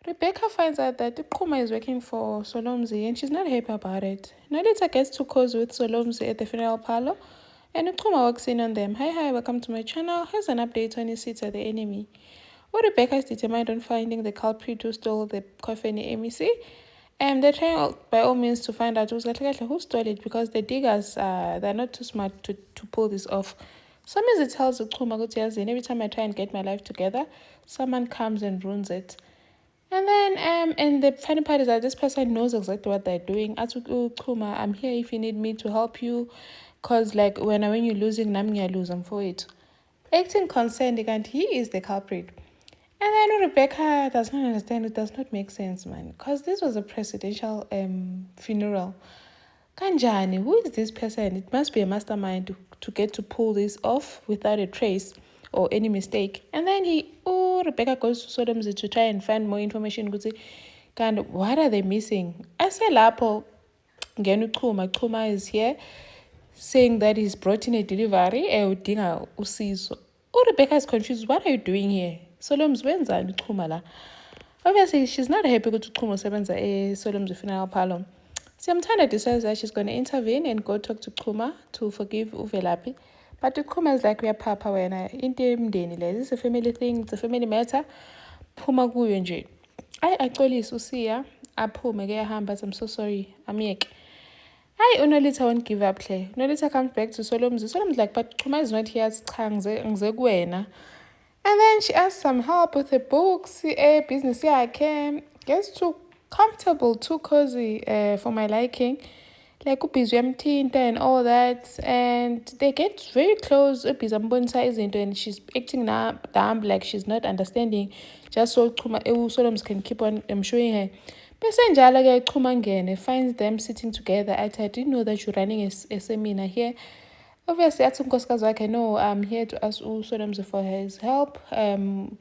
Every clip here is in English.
Rebecca finds out that Ukuma is working for Solomzi and she's not happy about it. Nolita gets too close with Solomzi at the funeral parlor and Ukuma walks in on them. Hi, welcome to my channel. Here's an update on your seats at the enemy. Well, Rebecca is determined on finding the culprit who stole the coffin MEC. And they're trying by all means to find out who stole it because the diggers, they're not too smart to pull this off. Sometimes it tells Ukuma, and every time I try and get my life together, someone comes and ruins it. And then, and the funny part is that this person knows exactly what they're doing. Kuma, I'm here if you need me to help you. Because, like, when you're losing, I'm losing for it. Acting concerned, and he is the culprit. And then Rebecca does not understand. It does not make sense, man. Because this was a presidential funeral. Kanjani, who is this person? It must be a mastermind to get to pull this off without a trace or any mistake. And then Rebecca goes to Sodomzi to try and find more information. Kind of, what are they missing? I say Lapo, Chuma is here saying that he's brought in a delivery. Rebecca is confused. What are you doing here? Solom's wenzani Chuma la? Obviously, she's not happy to Chuma sebenza Solom's funeral parlor. Siyamthanda decides that she's going to intervene and go talk to Chuma to forgive Uvelapi. But Chuma is like, papa wena into emndeni le. This is a family thing, it's a family matter. Phuma kuyo nje. Axolisa usiya aphume ke yahamba. I'm so sorry. Amyeke. Unolita won't give up hle. Unolita comes back to Solomzi. Solomzi's like, but Chuma is not here. Cha ngize kuwena. And then she asks some help with the books, business yakhe. Gets too comfortable, too cozy for my liking. Like ubizwe yamthinta and all that. And they get very close. Ubizwe ambonisa izinto and she's acting dumb, like she's not understanding. Just so Solomz can keep on showing her. Bese njalo ke Chuma ngene finds them sitting together. I didn't know that you're running a seminar here. Obviously, athi unkosikazi wakhe, no, I'm here to ask Solomz for his help. Athi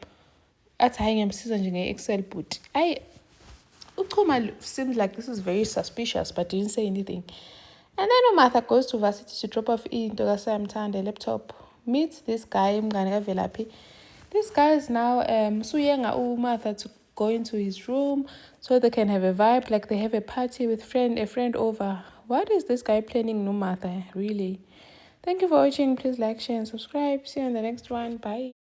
hayi ngiyamsiza nje nge-Excel boot. Uchuma seems like this is very suspicious, but didn't say anything. And then Martha goes to varsity to drop off into the laptop. Meets this guy, This guy is now Suyenga Martha to go into his room so they can have a vibe, like they have a party with a friend over. What is this guy planning, no Martha? Really? Thank you for watching. Please like, share, and subscribe. See you in the next one. Bye.